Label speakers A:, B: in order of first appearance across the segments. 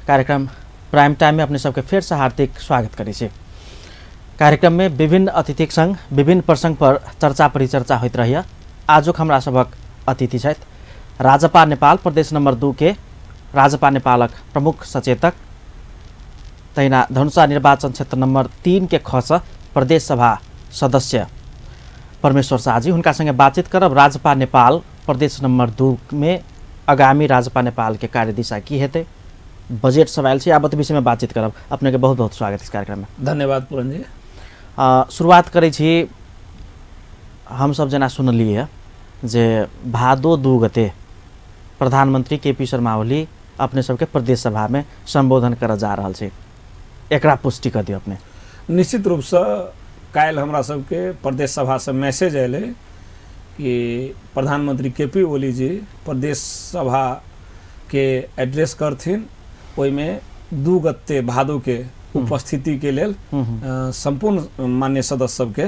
A: कार्यक्रम prime time में अपने सबके फिर से हार्दिक स्वागत करी छे। कार्यक्रम में विभिन्न अतिथिक संग विभिन्न प्रसंग पर चर्चा परिचर्चा होइत रहिया। आजुक हमरा सबक अतिथि छथि राजपा नेपाल प्रदेश नंबर 2 के राजपा नेपालक प्रमुख सचेतक तैना धनुषा निर्वाचन क्षेत्र नंबर 3 के खस प्रदेश सभा सदस्य परमेश्वर शाहजी। उनका संगे बातचीत करब राजपा नेपाल प्रदेश नंबर 2 में आगामी राजपा नेपाल के कार्यदिशा की हेतै, बजेट सब आयल छै, आबत विषय में बातचीत करब। अपने के बहुत बहुत स्वागत इस कार्यक्रम में।
B: धन्यवाद पूरन जी।
A: शुरुआत करै छी, हम सब जना सुनलिए जे भादो 2 गते प्रधानमंत्री केपी शर्मा ओली अपने सबके प्रदेश सभा में संबोधन कर जा रहल छै, एकरा पुष्टि कर दियो अपने।
B: निश्चित रूप से काल हमरा सबके प्रदेश सभा से मैसेज आए कि प्रधानमंत्री केपी ओली जी प्रदेश सभा के एड्रेस करथिन, ओई में 2 गते भादो के उपस्थिति के लेल संपूर्ण मान्य सदस्य सबके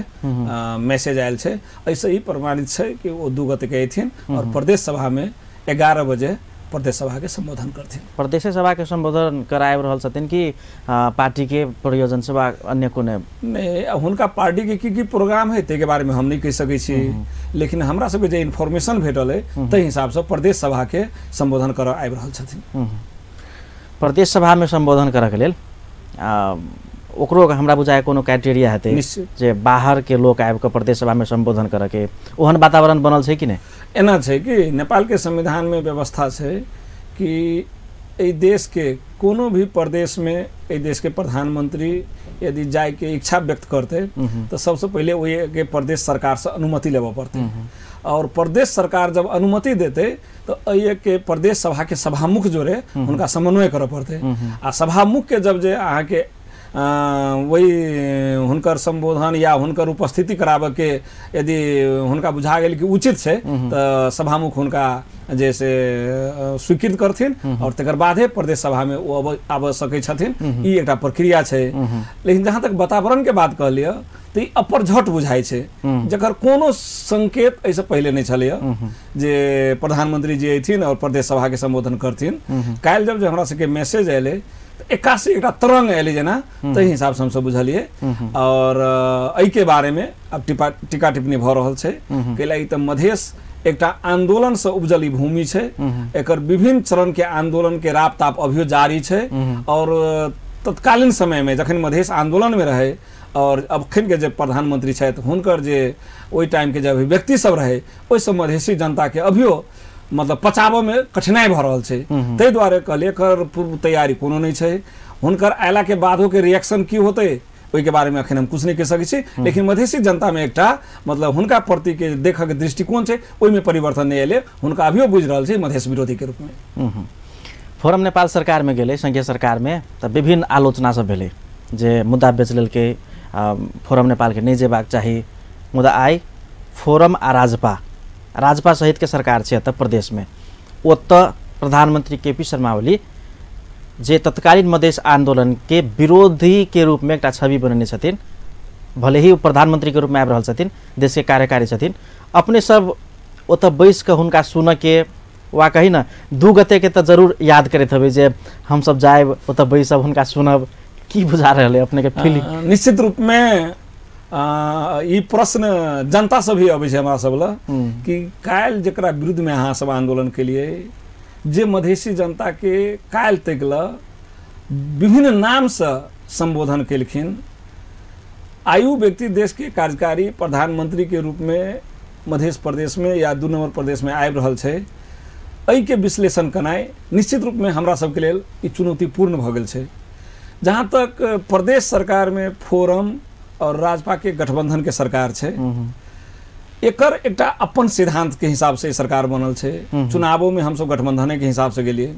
B: मैसेज आयल छै। ऐसे ही प्रमाणित छै कि वो 2 गते के अथिन और प्रदेश सभा में 11 बजे प्रदेश सभा के संबोधन करथिन।
A: प्रदेश सभा के संबोधन कराए रहल छथिन कि पार्टी के प्रयोजन सभा अन्य कोने
B: नहीं, हुनका पार्टी के की प्रोग्राम है ते के बारे में हम नहीं कह सकै छी, लेकिन हमरा सबके जे इन्फॉर्मेशन भेटल है तै हिसाब से प्रदेश सभा के संबोधन कर आबि रहल छथिन।
A: प्रदेश सभा में संबोधन करऽ के लेल ओकरो हमरा बुझाय कोनो क्राइटेरिया हेतै जे बाहर के लोग आबि के प्रदेश सभा में संबोधन करऽ के ओहन वातावरण बनल छै कि नहीं?
B: एना छै कि नेपाल के संविधान में व्यवस्था छै कि एहि देश के कोनो भी प्रदेश में एहि देश के प्रधानमंत्री यदि जाय के इच्छा व्यक्त करते तो सबसे पहले वही के प्रदेश सरकार से अनुमति लेबऽ पड़ते, और प्रदेश सरकार जब अनुमति देते तो ये के प्रदेश सभा के सभामुख जो रहे उनका समन्वय करऽ पड़ते। आ सभामुख के जब जे अहाँ के वही हुनकर संबोधन या हुनकर उपस्थिति कराबे के यदि हुनका बुझा गेल कि उचित छै तो सभामुख हुनका जैसे स्वीकृत करथिन और तकर बादे प्रदेश सभा में वो आबऽ सकै छथिन। ई एकटा प्रक्रिया छै। लेकिन जहाँ तक वातावरण के बात कहलिए तो ई अपरझट बुझाई छै, जकर कोनो संकेत ऐसे पहले नहीं छलैया जे प्रधानमंत्री जी अथिन और प्रदेश सभा के संबोधन करथिन। काल्हि जब हमरा सबके मैसेज अयलै एकासी एक तरंग अयलै जेना, तै हिसाब से हम सब बुझलिए। और एहि के बारे में अब टीका टिप्पणी भ रहल छै, कैलाकि त मधेश एकटा आंदोलन से उपजल भूमि छै, एकर विभिन्न चरण के आंदोलन के राप ताप अभियो जारी छै। और तत्कालीन समय में जखन मधेश आंदोलन में रहे और अखन के जे प्रधानमंत्री छथि हुनकर जे ओहि टाइम के जे अभिव्यक्ति सब रहे ओहि सब मधेसी जनता के अभियो मतलब पचाबऽ में कठिनाई भ रहल छै। तै दुआरे कहलिए एकर पूर्व तैयारी कोनो नहीं छै। हुनकर अयला के बादो के रिएक्शन की होते ओहि के बारे में अखन हम कुछ नहीं कह सकै छी, लेकिन मधेसी जनता में एकटा मतलब हुनका प्रति के देखऽ के दृष्टिकोण छै, ओहि में परिवर्तन नहीं एले। हुनका अभियो बुझ रहल छै मधेश विरोधी के रूप में।
A: फोरम नेपाल सरकार में गेलै, संघीय सरकार में त विभिन्न आलोचना सब भेलै जे मुद्दा बेच लेलकै, फोरम नेपाल के नहीं जेबाक चाही। मुद्दा आई फोरम आ राजपा सहित के सरकार छै एतऽ प्रदेश में, ओतऽ प्रधानमंत्री केपी शर्मा ओली जे तत्कालीन मधेश आंदोलन के विरोधी के रूप में एक छवि बनने छथिन, भले ही प्रधानमंत्री के रूप में आबि रहल छथिन, देश के कार्यकारी छथिन, अपने सब ओतऽ बैस के हुनका सुन के वा कही ना 2 गते के तो जरूर याद करैत हबै जे हम सब जाएब ओतऽ बैसब हुनका सुनब, की बुझा रहल है अपने के फीलिंग?
B: निश्चित रूप में ई प्रश्न जनता से भी अबै छै हमरा सब ल कि काल्हि जकरा विरुद्ध में अहाँ सब आंदोलन के लिए जे मधेसी जनता के काल्हि तक ल विभिन्न नाम से संबोधन केलखिन, आयु व्यक्ति देश के कार्यकारी प्रधानमंत्री के रूप में मध्य प्रदेश में या 2 नंबर प्रदेश में आबि रहल छै, एहि के विश्लेषण करनाइ निश्चित रूप में हमरा सबके लेल ई चुनौतीपूर्ण भ गेल छै। जहाँ तक प्रदेश सरकार में फोरम और राजपा के गठबंधन के सरकार छै, एकर एकटा अपन सिद्धांत के हिसाब से सरकार बनल छै। चुनावों में हम सब गठबंधन के हिसाब से गेलिए।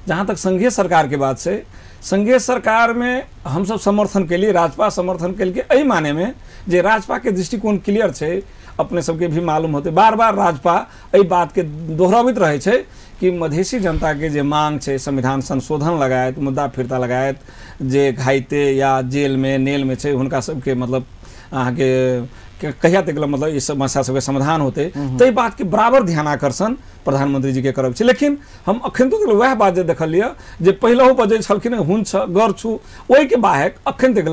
B: जहाँ तक संघीय सरकार के बात छै, संघीय सरकार में हम सब समर्थन के लिए राजपा समर्थन के लिए एहि माने में जे राजपा के दृष्टिकोण क्लियर छै। अपने सबके भी मालूम होते बार बार राजपा एहि बात के दोहरावित रहे छै कि मधेसी जनता के जे मांग छै संविधान संशोधन लगायत मुद्दा फिरता लगायत जे घाइते या जेल में नेल में छै हुनका सबके मतलब अहाँ के कहिया तक मतलब ई समस्या सबके समाधान होते ताहि बात के बराबर ध्यान आकर्षण प्रधानमंत्री जी के करब छै। लेकिन हम अखन तक वह बात जे देखलिए जे पहिलहो बजै छलखिन हुन छ गर छु ओहि के बाहेक अखन तक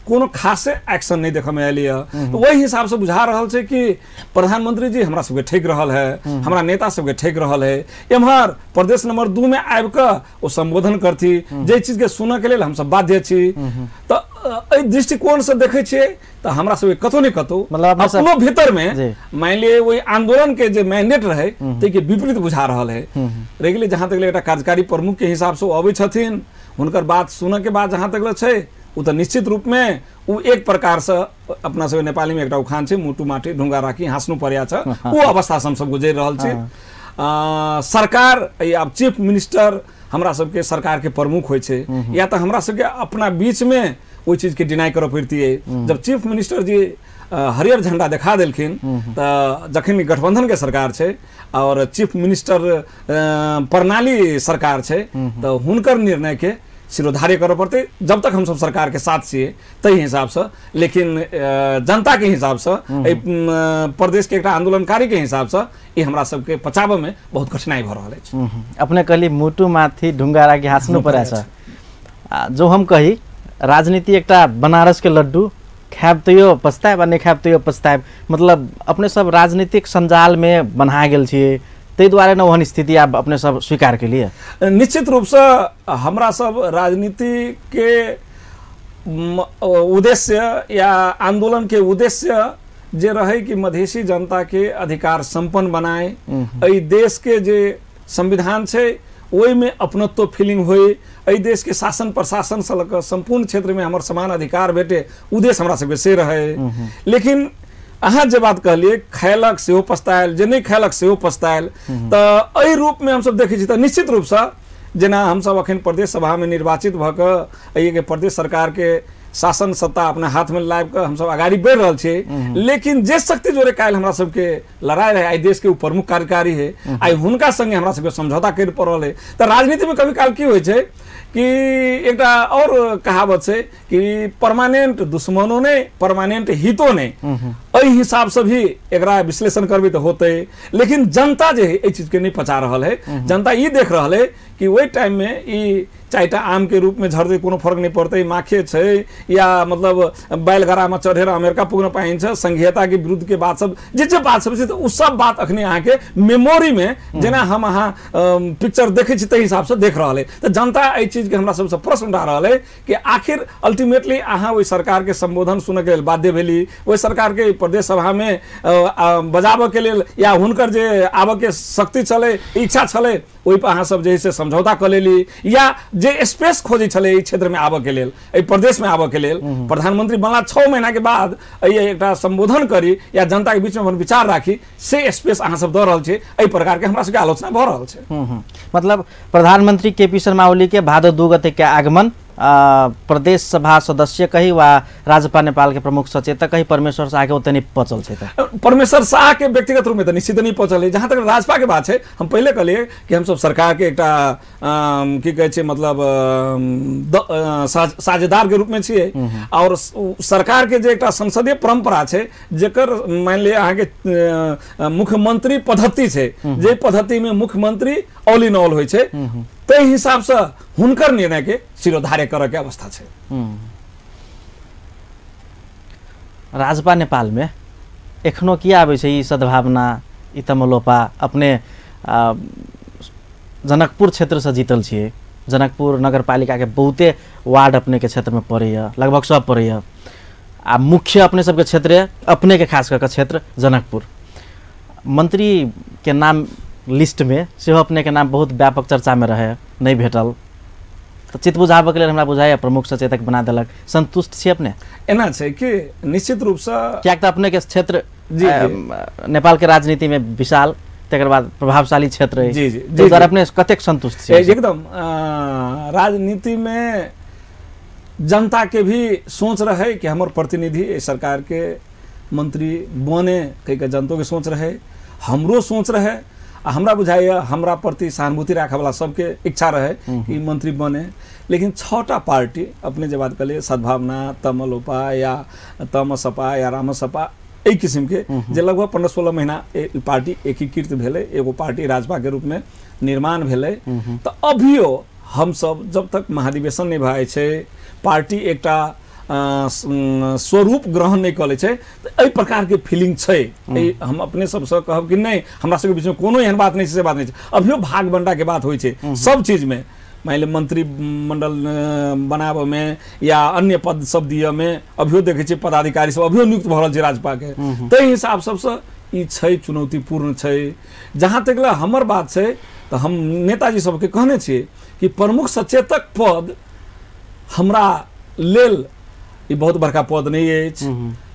B: कोनो खासे एक्शन नहीं देखऽ में एलिए। तो वही हिसाब से बुझा रहल छै कि प्रधानमंत्री जी हमरा सबके ठेक रहल है, हमरा नेता सबके ठेक रहल है। एम्हर प्रदेश नंबर 2 में आबि कऽ ओ संबोधन करती जे चीज के सुनऽ के लेल हम सब बाध्य छी। तो एहि दृष्टिकोण से देखे छियै तो हमरा सब कतौ ने कतौ
A: मतलब
B: अपनो भीतर में मान लिए वही आंदोलन के जे मैंडेट रहे ते के विपरीत बुझा रहल है। रहि गेलै जहाँ तक एकटा कार्यकारी प्रमुख के हिसाब से अबै छथिन हुनकर बात सुनऽ के बाद जहाँ तक छै उ तो निश्चित रूप में उ एक प्रकार से अपना सब नेपाली में एकटा उखान छै मुटु माटी ढुंगा राखी हाँसनु पर्या छ उ अवस्था से हम सब गुजर रहल छी। सरकार या चीफ मिनिस्टर हमरा सबके सरकार के प्रमुख होइ छै या तो हमरा सबके अपना बीच में ओहि चीज के डिनाई करऽ पड़तियै। जब चीफ मिनिस्टर जी हरियर झंडा देखा देलखिन तो जखन गठबंधन के सरकार छै और चीफ मिनिस्टर प्रणाली सरकार छै तो हुनकर निर्णय के सिरोधार्य करऽ पड़ते जब तक हम सब सरकार के साथ छियै तही हिसाब से। लेकिन जनता के हिसाब से प्रदेश के एक आंदोलनकारी के हिसाब से ये हमरा सबके पचाबे में बहुत कठिनाई भऽ रहल अछि।
A: अपने कहली मुटु माथी ढुंगा राखी हाँसनु पर्या छ। जो हम कही राजनीति एकटा बनारस के लड्डू खायब तैयो पछतायब आ नहीं खायब तैयो पछतायब, मतलब अपने सब राजनीतिक संजाल में बन्हा गेल छियै ताहि दुआरे न ओहन स्थिति आप अपने सब स्वीकार के लिए।
B: निश्चित रूप से हमरा सब राजनीति के उद्देश्य या आंदोलन के उद्देश्य जे रहे कि मधेसी जनता के अधिकार संपन्न बनाए, एहि देश के जे संविधान छै ओहि में अपनत्व फीलिंग होए, एहि देश के शासन प्रशासन से लऽ कऽ संपूर्ण क्षेत्र में हमर समान अधिकार भेटे उद्देश्य हमरा सबके से रहे। लेकिन अहाँ जे बात कहलिए खैलक सेहो पछतायल जे नहीं खैलक सेहो पछतायल तो एहि रूप में हम सब देखै छी तो निश्चित रूप से जेना हम सब अखन प्रदेश सभा में निर्वाचित भऽ कऽ एहि के प्रदेश सरकार के शासन सत्ता अपना हाथ में लाइब कऽ हम सब आगाड़ी बढ़ रहल छियै। लेकिन जे शक्ति जोरे काल्हि हमरा सबके लड़ाई रहे आइ देश के प्रमुख कार्यकारी है आइ हुनका संगे हमरा सबके समझौता कर पड़ल है। तो राजनीति में कभी काल की होइ छै कि एकटा और कहावत है कि परमानेंट दुश्मनों ने परमानेंट हितों ने एहि हिसाब से भी एकरा विश्लेषण करबे तो होते। लेकिन जनता जे है चीज के नहीं पचा रहल है। जनता ये देख रहल है कि वही टाइम में ई चारिटा आम के रूप में झड़ते कोनो फर्क नहीं पड़ते, माखे छै या मतलब बैलगाड़ा में चढ़ेर अमेरिका पुग्न पाइन्छ, संघीयता के विरुद्ध के बात सब जे बात सब छै तो उ सब बात अखनी अहाँ के मेमोरी में जेना हम अहाँ पिक्चर देखे छी तै हिसाब से देख रहल है। तो जनता एहि चीज के हमरा सबसे प्रश्न उठा रहल है कि आखिर अल्टीमेटली अहाँ ओहि सरकार के संबोधन सुनऽ के लेल बाध्य भेली, ओहि सरकार के प्रदेश सभा में बजाबऽ के लेल या हुनकर जे आबऽ के शक्ति छले इच्छा छले ओहि पर अहाँ सब जे से समझौता कर लेली या जे स्पेस खोजे छले एहि क्षेत्र में आबऽ के लेल एहि प्रदेश में आबऽ के लेल प्रधानमंत्री बनला 6 महीना के बाद एकटा संबोधन करी या जनता के बीच में अपन विचार राखी से स्पेस अहाँ सब दऽ रहल छै। एहि प्रकार के हमरा सबके आलोचना भऽ रहल छै।
A: मतलब प्रधानमंत्री केपी शर्मा ओली के भादो 2 गते के आगमन प्रदेश सभा सदस्य कही वा राजपा नेपाल के प्रमुख सचेतक कही परमेश्वर शाह के ओतने पचल छै।
B: परमेश्वर शाह के व्यक्तिगत रूप में तो निश्चित नहीं पचल है। जहाँ तक राजपा के बात है हम पहले कहलिए कि हम सब सरकार के एकटा की कहै छै मतलब साझेदार के रूप में छियै और सरकार के जे एकटा संसदीय परंपरा छै जेकर मान लिअ अहाँ के मुख्यमंत्री पद्धति छै जे पद्धति में मुख्यमंत्री ऑल इन ऑल होइ छै ताहि हिसाब से हुनकर निर्णय के सिरोधार्य करऽ के अवस्था छै।
A: राजपा नेपाल में एखनो की आबै छै ई सद्भावना ई तमलोपा अपने जनकपुर क्षेत्र से जीतल छियै, जनकपुर नगरपालिका के बहुते वार्ड अपने के क्षेत्र में पड़ैया लगभग सब पड़ैया आ मुख्य अपने सबके क्षेत्र अपने के खास करके क्षेत्र जनकपुर। मंत्री के नाम लिस्ट में सेहो अपने के नाम बहुत व्यापक चर्चा में रहे नहीं भेटल तो चित बुझाबऽ के लेल हमरा बुझाइया प्रमुख सचेतक बना देलक। संतुष्ट छी अपने? एना
B: छै कि निश्चित रूप से
A: कियाक तऽ अपने के क्षेत्र नेपाल के राजनीति में विशाल तकर बाद प्रभावशाली क्षेत्र है
B: जी
A: जी अपने कतेक संतुष्ट छी?
B: एकदम राजनीति में जनता के भी सोच रहे कि हमर प्रतिनिधि सरकार के मंत्री बने कई जनता के सोच रहे, हमरो सोच रहे हमरा बुझाइए हमरा प्रति सहानुभूति राखे वाला सबके इच्छा रहे कि मंत्री बने, लेकिन 6टा पार्टी अपने जे बात कहलिए सद्भावना, तमलोपा या तमसपा या रामसपा एहि किस्म के जे लगभग 15-16 महीना पार्टी एकीकृत भेले, एगो पार्टी राजपा के रूप में निर्माण भेले। तो अभियो हम सब जब तक महाधिवेशन नहीं भए छै, पार्टी एकटा स्वरूप ग्रहण नहीं कले छै, तो एहि प्रकार के फीलिंग छै। हम अपने सबसे कहब कि नहीं हमरा सबके बीच में कोनो एहन बात नहीं छै, से बात नहीं छै। अभियो भाग बंटा के बात होइ छै सब चीज में, मान ली मंत्रिमंडल बनाबे में या अन्य पद सब दिए में अभियो देखे छियै पदाधिकारी सब अभियो नियुक्त भ रहल छै राजपा के। ताहि हिसाब सबसे ई छै चुनौतीपूर्ण छै। जहाँ तक हमर बात छै तो हम नेताजी सबके कहने छियै कि प्रमुख सचेतक पद हमरा लेल ई बहुत बड़का पद नहीं अछि।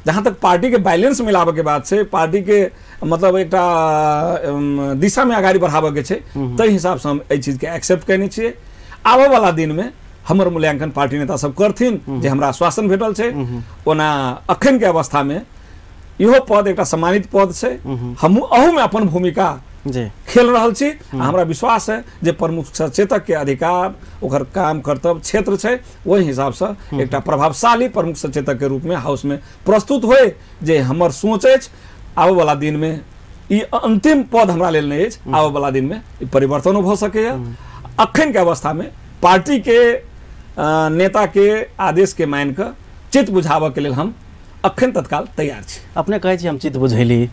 B: जहाँ तक पार्टी के बैलेंस मिलाबे के बात छै, पार्टी के मतलब एकटा दिशा में आगाड़ी बढ़ाबे के छै, ताहि हिसाब से हम एहि चीज के एक्सेप्ट करने छियै। आबे वाला दिन में हमर मूल्यांकन पार्टी नेता सब करथिन जे हमरा आश्वासन भेटल छै। ओना अखन के अवस्था में इहो पद एकटा सम्मानित पद छै, हमहू अहू में अपन भूमिका खेल रहल छी। हमरा विश्वास है जे प्रमुख सचेतक के अधिकार ओकर काम कर्तव्य क्षेत्र छै, वही हिसाब से एकटा प्रभावशाली प्रमुख सचेतक के रूप में हाउस में प्रस्तुत होए जे हमर सोच अछि। आबे वाला दिन में ई अंतिम पद हमरा लेल नहीं अछि, आबे वाला दिन में ई परिवर्तनो भ सकैया। अखन के अवस्था में पार्टी के नेता के आदेश के मान के चित्त बुझाबे के लेल हम अखन तत्काल तैयार छी।
A: अपने कहै छी हम चित्त बुझैली,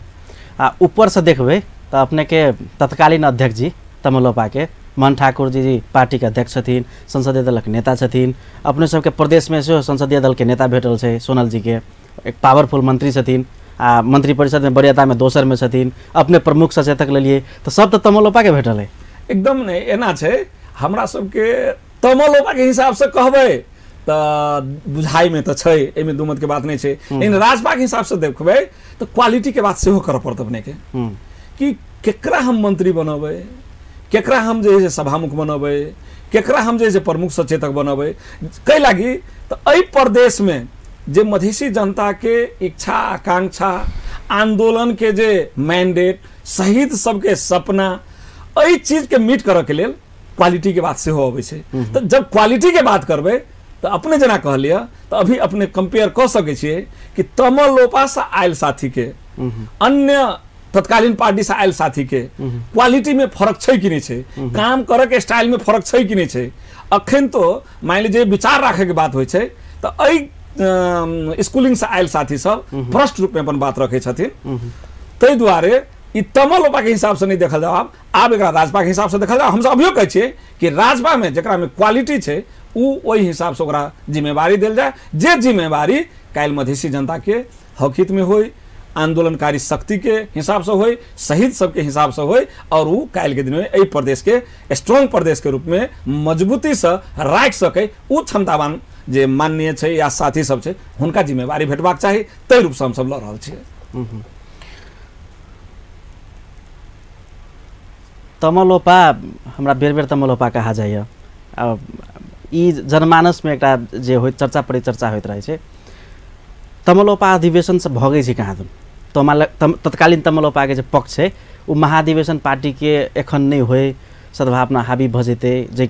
A: आ ऊपर से देखबै तो अपने के तत्कालीन अध्यक्ष जी तमलोपा के मन ठाकुर जी पार्टी के अध्यक्ष छथिन, संसदीय दल के नेता छथिन। अपने सबके प्रदेश में से संसदीय दल के नेता भेटल छै, सोनल जी के एक पावरफुल मंत्री छथिन, आ मंत्री परिषद में वरीयता में दोसर में छथिन। अपने प्रमुख सचेतक लेलिए तो सब तो तमलोपा के भेटल है।
B: एकदम नहीं एना छै, हमरा सबके तमलोपा के हिसाब से कहबै तो बुझाई में तो छै, एमे दू मत के बात नहीं छै। लेकिन राजपा के हिसाब से देखबै तो क्वालिटी के बात सेहो करऽ पड़त अपने के कि केकरा हम मंत्री बनबै, केकरा हम जे है सभामुख बनबै, केकरा हम जे है प्रमुख सचेतक बनबै। कै लागी तो एहि प्रदेश में जे मधेसी जनता के इच्छा आकांक्षा आंदोलन के जे मैंडेट शहीद सबके सपना एहि चीज के मीट करऽ के लेल क्वालिटी के बात सेहो अबै छै। तो जब क्वालिटी के बात करबै तो अपने जना कहलिए तो अभी अपने कंपेयर कर सकै छियै कि तमलोपा से आयल साथी के अन्य तत्कालीन पार्टी से आयल साथी के क्वालिटी में फर्क छै कि नहीं छै, काम करे के स्टाइल में फर्क छै कि नहीं छै। अखन तो मान लीजिए विचार राखे के बात होइ छै तो एहि स्कूलिंग से आयल साथी सब भ्रष्ट रूप में अपन बात रखे छथिन। ताहि दुआरे ई तमलोपा के हिसाब से नहीं देखल जाओ, आब एकरा राजपा के हिसाब से देखल जाओ। हम सब अभियो कहै छियै कि राजपा में जेकरा में क्वालिटी छै वही हिसाब से ओकरा जिम्मेवारी देल जाए, जे जिम्मेवारी काल्हि मधेसी जनता के हक हित में होई, आंदोलनकारी शक्ति के हिसाब से होई, शहीद सबके हिसाब से होई, और वो काल्हि के दिन में एहि प्रदेश के स्ट्रॉन्ग प्रदेश के रूप में मजबूती से राख सके उ क्षमतावान जे माननीय छै या साथी सब छै हुनका जिम्मेवारी भेटबाक चाही। ताहि रूप से हम सब लड़ रहल छियै।
A: तमलोपा हमरा बेर बेर तमलोपा कहा जाइए। ई जनमानस में एकटा जे होइत चर्चा परिचर्चा होइत रहे छै, तमलोपा अधिवेशन से भगै छै कहाँ दून। तत्कालीन तमलोपा के जे पक्ष है वो महाधिवेशन पार्टी के एखन नहीं होए, सद्भावना हावी भ जेतै, जे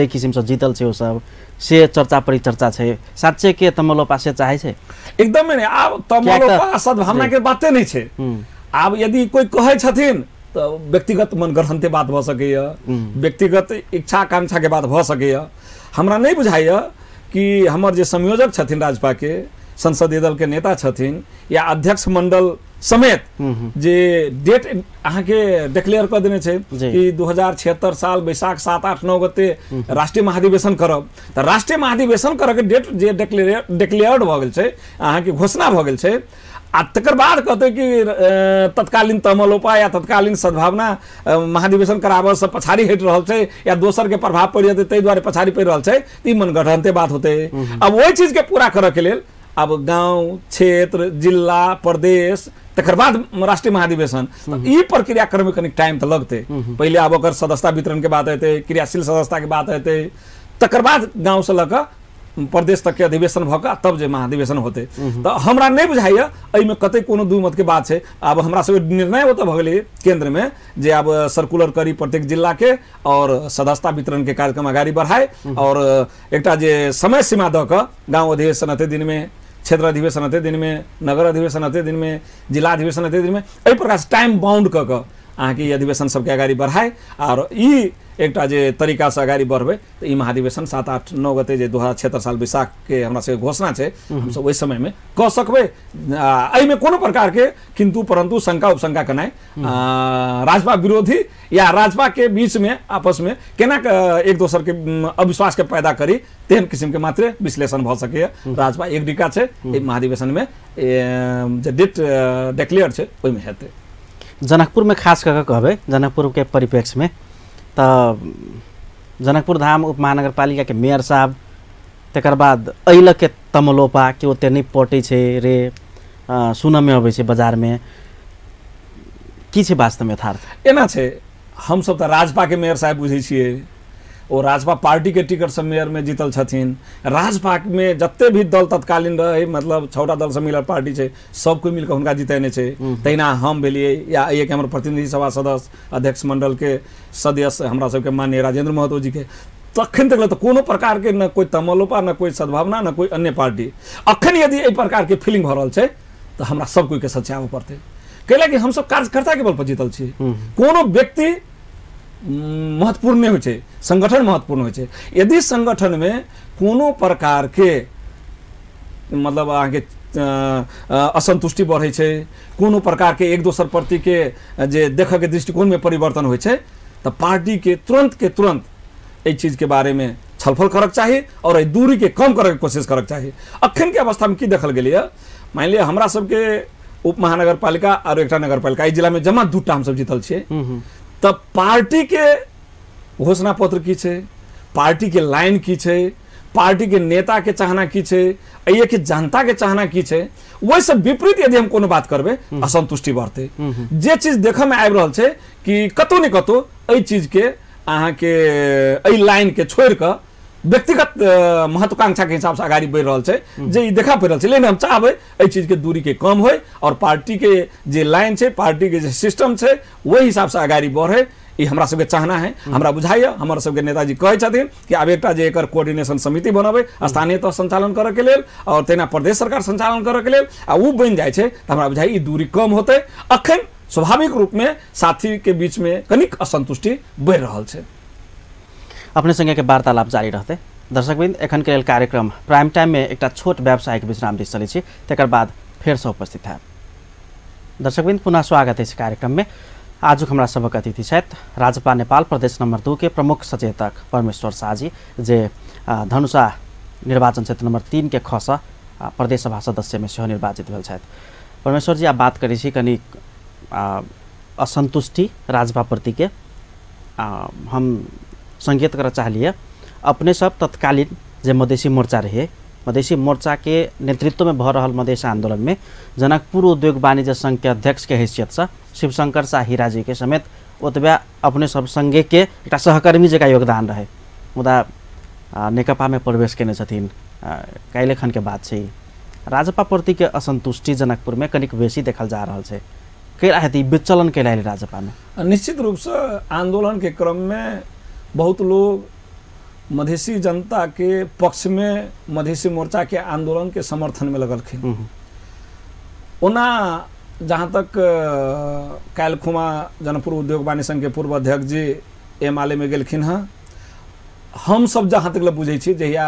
A: किसिम से जीतल छै ओ सब से चर्चा परिचर्चा छै। साच्चे के तमलोपा से चाहे छै
B: एकदम नहीं। आब तमलोपा सद्भावना के बाते नहीं छै। आब यदि कोई कहै छथिन तो व्यक्तिगत मनगढ़ंते बात भ सकैया, व्यक्तिगत इच्छा आकांक्षा के बात भ सकैया। हमरा नहीं बुझाइया कि हमर जे संयोजक छथिन राजपा के, संसदीय दल के नेता छथिन या अध्यक्ष मंडल समेत जे डेट अहाँ के डिक्लेयर कर देने छै कि 2076 साल बैसाख 7, 8, 9 गते राष्ट्रीय महाधिवेशन करब। तो राष्ट्रीय महाधिवेशन करऽ के डेट जे डिक्लेयर्ड भ गेल छै, अहाँ के घोषणा भ गेल छै। आ तकर बाद कहते कि तत्कालीन तमलोपा या तत्कालीन सद्भावना महाधिवेशन कराबऽ से पछाड़ी हटि रहल छै या दोसर के प्रभाव पड़ि जेतै ताहि दुआरे पछाड़ी पड़ि रहल छै, ई मनगढ़ंते बात होते। अब वही चीज के पूरा करऽ के लेल अब गांव क्षेत्र जिला प्रदेश तकर बाद राष्ट्रीय महाधिवेशन, ई प्रक्रिया करे में कनिक टाइम तो लगते। पहले आब ओकर सदस्यता वितरण के बात हेतै, क्रियाशील सदस्यता के बात हेतै, तकर बाद गांव से लऽ कऽ प्रदेश तक के अधिवेशन भऽ तब जे महाधिवेशन होते तो हमरा नहीं बुझाइए एहिमे कतई कोनो दू मत के बात है। अब हमरा सब निर्णय होता भऽ गेलै केंद्र में जे अब सर्कुलर करी प्रत्येक जिला के और सदस्यता वितरण के कार्यक्रम आगाड़ी बढ़ाए और एकटा जे समय सीमा दऽ कऽ गाँव अधिवेशन अते दिन में, क्षेत्र अधिवेशन अते दिन में, नगर अधिवेशन अते दिन में, जिला अधिवेशन अते दिन में, एहि प्रकार से टाइम बाउंड कऽ कऽ अहाँके अधिवेशन सबके आगाड़ी बढ़ाए और ई एकटा जे तरीका से आगाड़ी बढ़बे तो ई महाधिवेशन 7, 8, 9 गते जे 2076 साल बैसाख के हमरा से घोषणा है हम सब ओहि समय में कह सकबे। एहि में कोनो प्रकार के किंतु परंतु शंका उपशंका केनाइ राजपा विरोधी या राजपा के बीच में आपस में केना एक दोसर के अविश्वास के पैदा करी तेहन किस्म के मात्र विश्लेषण भ सके। राजपा एक डिका है महाधिवेशन में जे डेट डिक्लेयर है ओहि में हेतै।
A: जनकपुर में खास करके कहबे जनकपुर के परिप्रेक्ष्य में तो जनकपुर धाम उपमहानगरपालिका के मेयर साहब तकर बाद अइल के तमलोपा के ओते नहीं पटे छे रे सुन में अबै छे बाजार में की छे वास्तव में यथार्थ
B: एना छे। हम सब तो राजपा के मेयर साहब बुझे छिए और राजपा पार्टी के टिकट से मेयर में जीतल छथिन। राजपा में जत्ते भी दल तत्कालीन रहे मतलब 6टा दल से मिलल पार्टी छे सब कोई मिलकर हुनका जितेने छे। तहिना हम भेलिए या एक हमर प्रतिनिधि सभा सदस्य अध्यक्ष मंडल के सदस्य हमरा सबके माननीय राजेंद्र महतो जी के तखन तक तो कोनो प्रकार के न कोई तमलोपा न कोई सद्भावना न कोई अन्य पार्टी। अखन यदि एहि प्रकार के फीलिंग भ रहल छे तो हमरा सब कोई के सच्याबे पड़ते कैला कि हम सब कार्यकर्ता के बल पर जीतल छी। कोनो व्यक्ति महत्वपूर्ण नहीं होचे, संगठन महत्वपूर्ण होचे। यदि संगठन में कोनो प्रकार के मतलब आगे असंतुष्टि बढ़े छे, कोनो प्रकार के एक दोसर प्रति के जे देख के दृष्टिकोण में परिवर्तन होय छे तो पार्टी के तुरंत एहि चीज के बारे में छलफल करक चाहिए और दूरी के कम करे के कोशिश करक चाहिए। अखन के अवस्था में की देखल गेलिए मान लिया हमरा सबके उप महानगरपालिका और एकटा नगरपालिका ई जिला में जमा 2टा हम सब जीतल छिए तब पार्टी के घोषणा पत्र की छे, पार्टी के लाइन की छे, पार्टी के नेता के चाहना की छे, ये कि जनता के चाहना की छे वही सब विपरीत यदि हम कोनो बात करबे असंतुष्टि बढ़ते। जे चीज देख में आबि रहल छे कि कतो न कतो एहि चीज के अहाँ के एहि लाइन के छोड़ के व्यक्तिगत महत्वाकांक्षा के हिसाब से आगाड़ी बढ़ रहा है जे देखा पड़ रहा है। लेकिन हम चाहबे एहि चीज के दूरी के कम होय और पार्टी के जे लाइन है पार्टी के जे सिस्टम है वही हिसाब से आगाड़ी बढ़े ये हमरा सबके चाहना है। हमरा बुझाइए हमर सबके नेताजी कहे छथिन कि आब एकटा जे एकर कोऑर्डिनेशन समिति बनबे स्थानीय तह संचालन करे के लेल और तेना प्रदेश सरकार संचालन करे के लेल आ उ बन जाय छै त हमरा बुझाइए ई दूरी कम होते। अखन स्वाभाविक रूप में साथी के बीच में कनिक असंतुष्टि बढ़ रहल छै।
A: अपने संगे के वार्तालाप जारी रहते। दर्शकवृंद एखन के लेल कार्यक्रम प्राइम टाइम में एक छोट व्यावसायिक विश्राम दिस चलै छी तकर बाद फेर से उपस्थित है। दर्शकवृंद पुनः स्वागत है इस कार्यक्रम में। आज हमारा सबक अतिथि छथि राजपा नेपाल प्रदेश नंबर 2 के प्रमुख सचेतक परमेश्वर शाहजी जे धनुषा निर्वाचन क्षेत्र नंबर 3 के खस प्रदेश सभा सदस्य में सेहो निर्वाचित भेल छथि। परमेश्वर जी आप बात करै छी कनी असंतुष्टि राजपा प्रति के हम संकेत कर चाहलिए अपने सब तत्कालीन जे मधेसी मोर्चा रहे मधेसी मोर्चा के नेतृत्व में भ रहल मधेसी आंदोलन में जनकपुर उद्योग वाणिज्य संघ के अध्यक्ष के हैसियत से शिवशंकर शाहीरा जी के समेत ओतबे अपने सब संगे के एक सहकर्मी जगह योगदान रहे मुदा नेकपा में प्रवेश केने छथिन कैलेखन के बात छै। राजपा प्रति के असंतुष्टि जनकपुर में कनिक बेसी देखल जा रहल छै कैला हेतु विचलन कैला राजपा में।
B: निश्चित रूप से आंदोलन के क्रम में बहुत लोग मधेसी जनता के पक्ष में मधेसी मोर्चा के आंदोलन के समर्थन में लगलखिन। ओना जहाँ तक कालखुमा जनकपुर उद्योग वाणिज्य संघ के पूर्व अध्यक्ष जी एमाले में गेलखिन हैं। हम सब जहाँ तक बुझे छी जहिया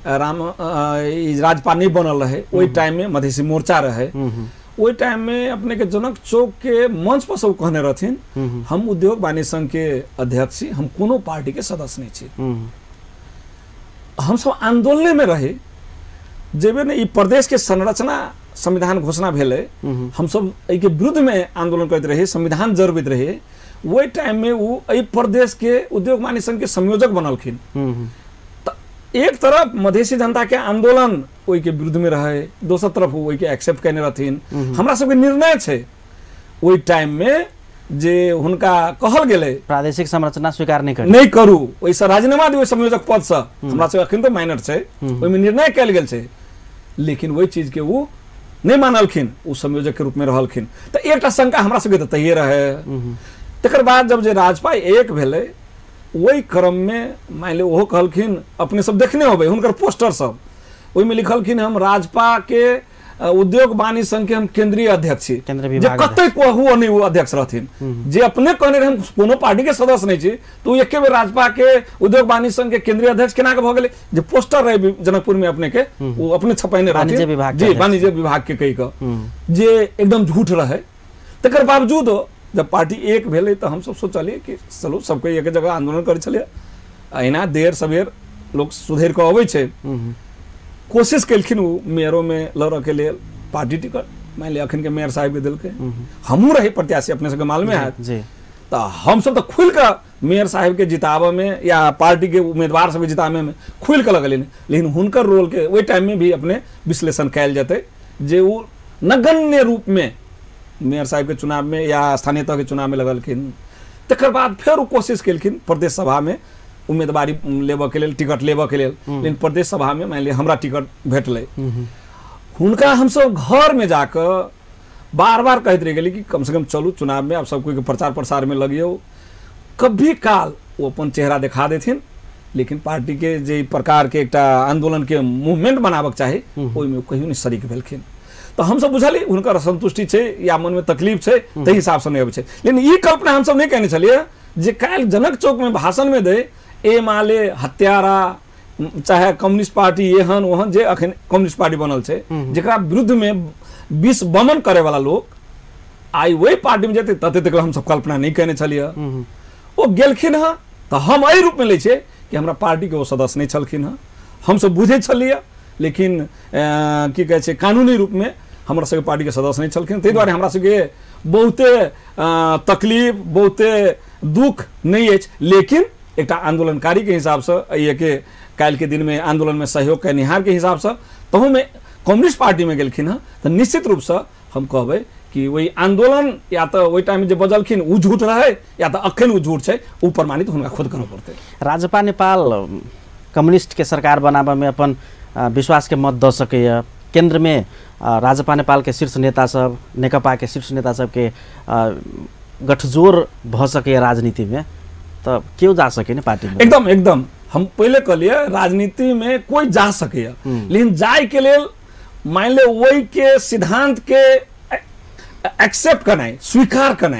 B: राजपा नहीं बनल रहे वही टाइम में मधेसी मोर्चा रहे वही टाइम में अपने के जनक चौक के मंच पर सब कहने रहथिन हम उद्योग वाणिज्य संघ के अध्यक्ष छी हम कोनो पार्टी के सदस्य नहीं छी। हम सब आंदोलन में रहे जेबे ने प्रदेश के संरचना संविधान घोषणा भेले हम सब के विरुद्ध में आंदोलन करते रहे संविधान जरूरत रहे वही टाइम में वो प्रदेश के उद्योग वाणिज्य संघ के संयोजक बनलखिन। एक तरफ मधेसी जनता के आंदोलन वही के विरुद्ध में रहे दोसर तरफ वही के एक्सेप्ट करने रहथिन। हमरा सबके निर्णय छे वही टाइम में जे हुनका कहल गेलै
A: प्रादेशिक संरचना स्वीकार नहीं
B: नहीं करू ओहिसँ राजीनामा दियौ संयोजक पद से हमरा सब अखन तो माइनर छै ओहिमे निर्णय कयल गेल छै लेकिन वही चीज के वो नहीं मानलखिन वो संयोजक के रूप में रहलखिन तो एकटा शंका हमरा सबके तऽ तहिए रहे तकर बाद जब जे राजपा एक भेलै वही क्रम में मान लो ओहो कहलखिन अपने सब देखने होबै हुनकर पोस्टर सब ओहिमे लिखलखिन हम राजपा के उद्योग वाणिज्य संघ के हम केंद्रीय अध्यक्ष छी जे कतै कहू नहीं वो अध्यक्ष रहथिन जे अपने कहने रहे हम कोनो पार्टी के सदस्य नहीं छी तो एके बेर राजपा के उद्योग वाणिज्य संघ के केंद्रीय अध्यक्ष केना के भ गेलै जे पोस्टर रहे जनकपुर में अपने के वो अपने छपाइने रहथिन जी वाणिज्य विभाग के कहि के जे एकदम झूठ रहे तकर बावजूद जब पार्टी एक भेलै तो हम सब सोचलिए कि चलो सबको एक जगह आंदोलन करे छलिए अहिना देर सबेर लोग सुधेर के अबै छै कोशिश केलखिन वो मेयरों में लड़ऽ के लिए पार्टी टिकट मान लिया अखन के मेयर साहब के दिलकै हमहूँ रही प्रत्याशी अपने सबके मालूम है तो हम सब तो खुल के मेयर साहब के जिताबे में या पार्टी के उम्मीदवार सब जिताबे में खुल के लगलिन लेकिन हुनकर रोल के वही टाइम में भी अपने विश्लेषण कयल जेतै जे वो नगण्य रूप में मेयर साहब के चुनाव में या स्थानीय तह के चुनाव में लगलखिन तकर बाद फिर वो कोशिश केलखिन प्रदेश सभा में उम्मीदवारी लेबऽ के लेल टिकट लेबऽ के लेल लेकिन प्रदेश सभा में मान लिया हमरा टिकट भेटलै हुनका हम सब घर में जाकर बार बार कहते रह गेली कि कम से कम चलू चुनाव में आप सब कोई के प्रचार प्रसार में लगियो कभी काल वो अपन चेहरा दिखा देथिन लेकिन पार्टी के जे प्रकार के एकटा आंदोलन के मूवमेंट बनाबक चाही ओहि में कहियो नहीं शरीक भेलखिन तो हम सब बुझलिए हुनकर असंतुष्टि छै या मन में तकलीफ छै तही हिसाब से नहीं अबै छै लेकिन ई कल्पना हम सब नहीं कहने छलिए जे काल्हि जनक चौक में भाषण में दे ए माले हत्यारा चाहे कम्युनिस्ट पार्टी एहन ओहन जे अखन कम्युनिस्ट पार्टी बनल छै जेकरा विरुद्ध में विष बमन करे वाला लोग आई वही पार्टी में जेते तते तक हम सब कल्पना नहीं कहने छलिए वो गेलखिन हँ तो हम एहि रूप में ले छै कि हमरा पार्टी के वो सदस्य नहीं छलखिन हँ हम सब बुझे छलिए लेकिन की कहे छै कानूनी रूप में हमरा सबके पार्टी के सदस्य नहीं छलखिन ताहि दुआरे हमरा सबके बहुते तकलीफ बहुते दुख नहीं अछि लेकिन एक आंदोलनकारी के हिसाब से ये के काल्हि के दिन में आंदोलन में सहयोग करनिहार के हिसाब से तहू में कम्युनिस्ट पार्टी में गेलखिन हँ तो निश्चित रूप से हम कहबै कि वही आंदोलन या तो वही टाइम में जो बजलखिन उ झूठ रहे या तो अखन उ झूठ छै उ प्रमाणित हुनका खुद करऽ पड़तै
A: राजपा नेपाल कम्युनिस्ट के सरकार बनाबे में अपन विश्वास के मत द सकैया केंद्र में राजपा नेपाल के शीर्ष नेता सब नेकपा के शीर्ष नेता सब के गठजोड़ भ सकैया राजनीति में तो क्यों जा सके पार्टी में
B: एकदम एकदम हम पहले कहलिए राजनीति में कोई जा सके लेकिन जाए के लिए मान ले वही के सिद्धांत के एक्सेप्ट करना स्वीकार करना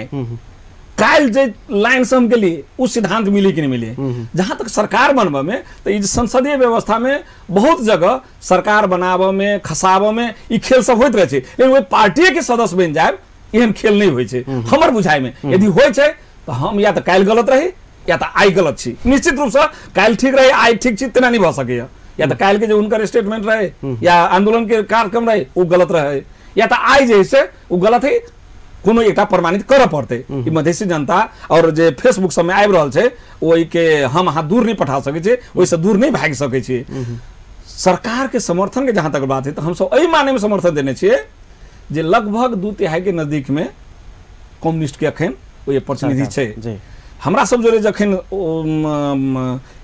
B: काल जे लाइन से हम के लिए उस सिद्धांत मिली कि नहीं मिली जहां तक सरकार बनबे में तो इस संसदीय व्यवस्था में बहुत जगह सरकार बनाबे में खसाबे में ये खेल सब होते रहे लेकिन वही पार्टी के सदस्य बन जाए एहन खेल नहीं होय हमर बुझाई में यदि होय तो हम या तो काल गलत रही या तो आई गलत छी निश्चित रूप से काल ठीक रहे आई ठीक छी तेना नहीं भ सके या तो काल के जो उनकर स्टेटमेंट रहे या आंदोलन के कार्यक्रम रहे वो गलत रहे या तो आई जैसे वो गलत है कोनो एकटा प्रमाणित करऽ पड़ते ई मधेसी जनता और जे फेसबुक सब में आबि रहल छै ओहि के हम अहाँ दूर नहीं पठा सके छी ओहि से दूर नहीं भाग सके छी सरकार के समर्थन के जहां तक बात है तो हम सब एहि माने में समर्थन देने छियै जे लगभग 2/3 के नजदीक में कम्युनिस्ट के अखन ओहि प्रतिनिधि छै हमरा सब जोरे जखन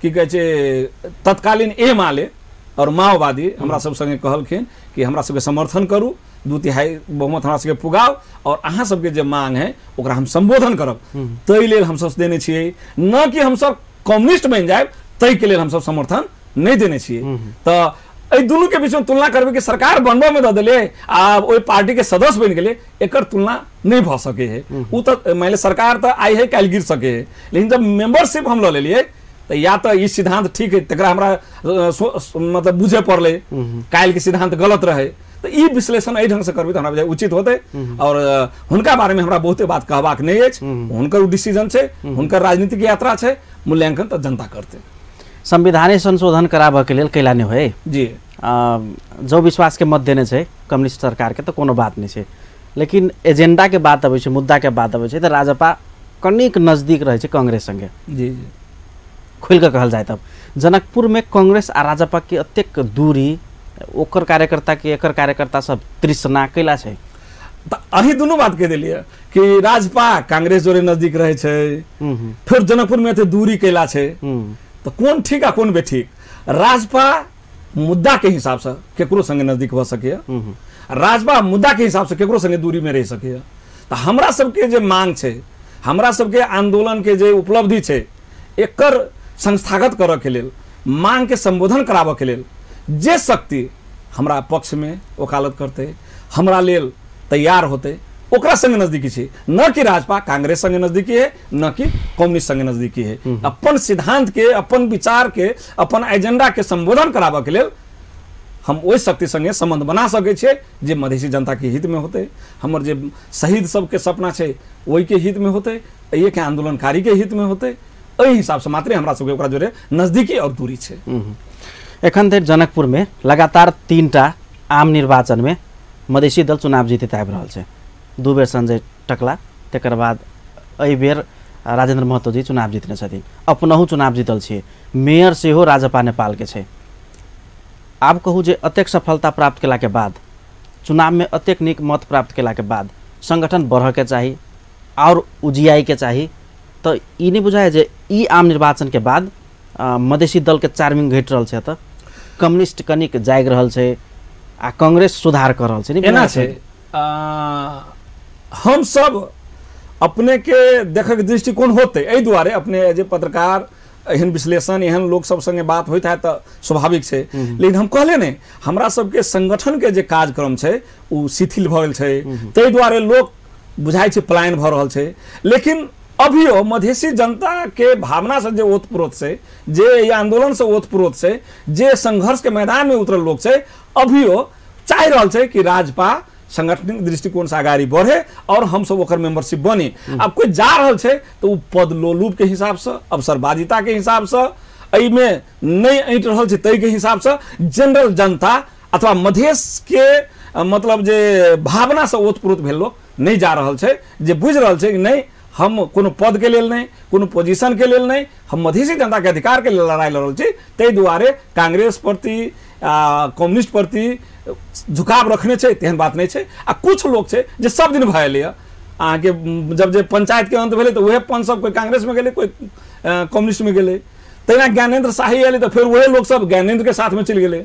B: की कहे छै तत्कालीन ए माले और माओवादी हमरा सब संगे कहलखिन कि हमरा सबके समर्थन करू 2/3 बहुमत हमरा सबके पुगाव और अहाँ सबके जे मांग है ओकरा हम संबोधन करब ताहि लेल हम सब देने छियै न कि हम सब कम्युनिस्ट बन जाए ताहि के लेल हम सब समर्थन नहीं देने छियै तो एहि दुनू के बीच में तुलना करबे कि सरकार बनबे में द देले आ ओहि पार्टी के सदस्य बन गेले एकर तुलना नहीं भ सके है उ तो मान सरकार तो आई है काल्हि गिर सके है लेकिन जब मेंबरशिप हम ल लेलिए तो या तो ई सिद्धांत ठीक है तकरा हमरा मतलब बुझे पड़ले काल्हि के सिद्धांत गलत रहे तो ई विश्लेषण एहि ढंग से करबे तो हमरा उचित होते और हुनका बारे में हमरा बहुते बात कहबाक नहीं अछि हुनकर डिसीजन छै हुनकर राजनीतिक यात्रा छै मूल्यांकन तो जनता करते
A: संविधान संशोधन कराबऽ के लेल कैला नहीं होय
B: जी
A: जो विश्वास के मत देने छै कम्युनिस्ट सरकार के तो कोनो बात नहीं छै लेकिन एजेंडा के बात अबै छै मुद्दा के बात अबै छै तो राजपा कनिक नजदीक रहे छै कांग्रेस संगे
B: जी जी
A: खुल के कहल जाए तब जनकपुर में कांग्रेस आ राजपा के अत्यक दूरी ओकर कार्यकर्ता के एकर कार्यकर्ता सब तृष्णा कैला छै
B: अही दुनू बात कह दिलिए कि राजपा कांग्रेस जोड़े नजदीक रहे छे, फिर जनकपुर में तो दूरी कैला छे, तो कौन ठीक आ कौन बेठीक? राजपा मुद्दा के हिसाब से केकरो संगे नजदीक हो सके, राजपा मुद्दा के हिसाब से केकरो संगे दूरी में रह सके। तो हमरा सबके जे मांग छे, हमरा सबके आंदोलन के जे उपलब्धि छे, एकर संस्थागत करऽ के लेल, मांग के संबोधन कराबऽ के लेल जे शक्ति हमरा पक्ष में वकालत करते, हमरा लेल तैयार होते, ओकरा संगे नजदीकी छे। न कि राजपा कांग्रेस संगे नजदीकी है, न कि कम्युनिस्ट संगे नजदीकी है। अपन सिद्धांत के, अपन विचार के, अपन एजेंडा के संबोधन कराबऽ के लेल हम ओहि शक्ति संगे संबंध बना सके छे जे मधेसी जनता के हित में होते, हमर जे शहीद सबके सपना छे ओहि के हित में होते, ये के आंदोलनकारी के हित में होते। एहि हिसाब से मात्र हमरा सबके ओकरा जोड़े नजदीकी और दूरी छे।
A: एखन धरि जनकपुर में लगातार 3टा आम निर्वाचन में मधेसी दल चुनाव जीतैत आबि रहल छै। 2 बेर संजय टकला, तकर बाद एहि बेर राजेंद्र महतो जी चुनाव जीतने छथिन, अपनहु चुनाव जीतल छियै, मेयर सेहो राजपा नेपाल के छै। आब कहू जे अतेक सफलता प्राप्त केला के बाद, चुनाव में अतेक नीक मत प्राप्त केला के बाद संगठन बढ़ के चाही और उजियाई के चाही, तो ई नहीं बुझाय जे ई आम निर्वाचन के बाद मधेसी दल के चार्मिंग घट रहल छै, तो कम्युनिस्ट कनिक जाग रहल छै आ कांग्रेस सुधार कर रहल छै। नहीं
B: एना छै हम सब अपने के देखक दृष्टिकोण होते, एहि दुआरे अपने जे पत्रकार एहन विश्लेषण एहन लोग सब संगे बात होइत है तो स्वाभाविक छै। लेकिन हम कहले नहीं, हमरा सबके संगठन के जे कार्यक्रम छै उ शिथिल भ गेल छै, ताहि दुआरे लोग बुझाइ छै पलायन भ रहल छै। लेकिन अभियो मधेसी जनता के भावना से जे ओतप्रोत छै, जे आंदोलन से ओतप्रोत छै, जे संघर्ष के मैदान में उतरल लोग छै, अभियो चाह रहल छै कि राजपा संगठनिक दृष्टिकोण से आगाड़ी बढ़े और हम सब ओकर मेंबरशिप बने। अब कोई जा रहल छै तो उ पद लोलूप के हिसाब से, अवसरबाजिता के हिसाब से, एहि में नहीं ऐंठ रहल छै तै के हिसाब से जनरल जनता अथवा मधेश के मतलब जे भावना से ओतप्रोत भेल लोग नहीं जा रहल छै, जे बुझ रहल छै कि नहीं हम कोनो पद के लेल नहीं, कोनो पोजीशन के लेल नहीं, हम मधेसी जनता के अधिकार के लेल लड़ाई लड़ रहल छी। ताहि दुआरे कांग्रेस प्रति कम्युनिस्ट प्रति झुकाव रखने छै तेहन बात नहीं छै। आ कुछ लोग छै जे सब दिन भए लिया, अहाँके जब जे पंचायत के अंत भेलै तो वह पंच सब कोई कांग्रेस में गेले, कोई कम्युनिस्ट में गेले, तहिना ज्ञानेंद्र शाही एले तो फिर वह लोग सब ज्ञानेंद्र के साथ में चल गेले।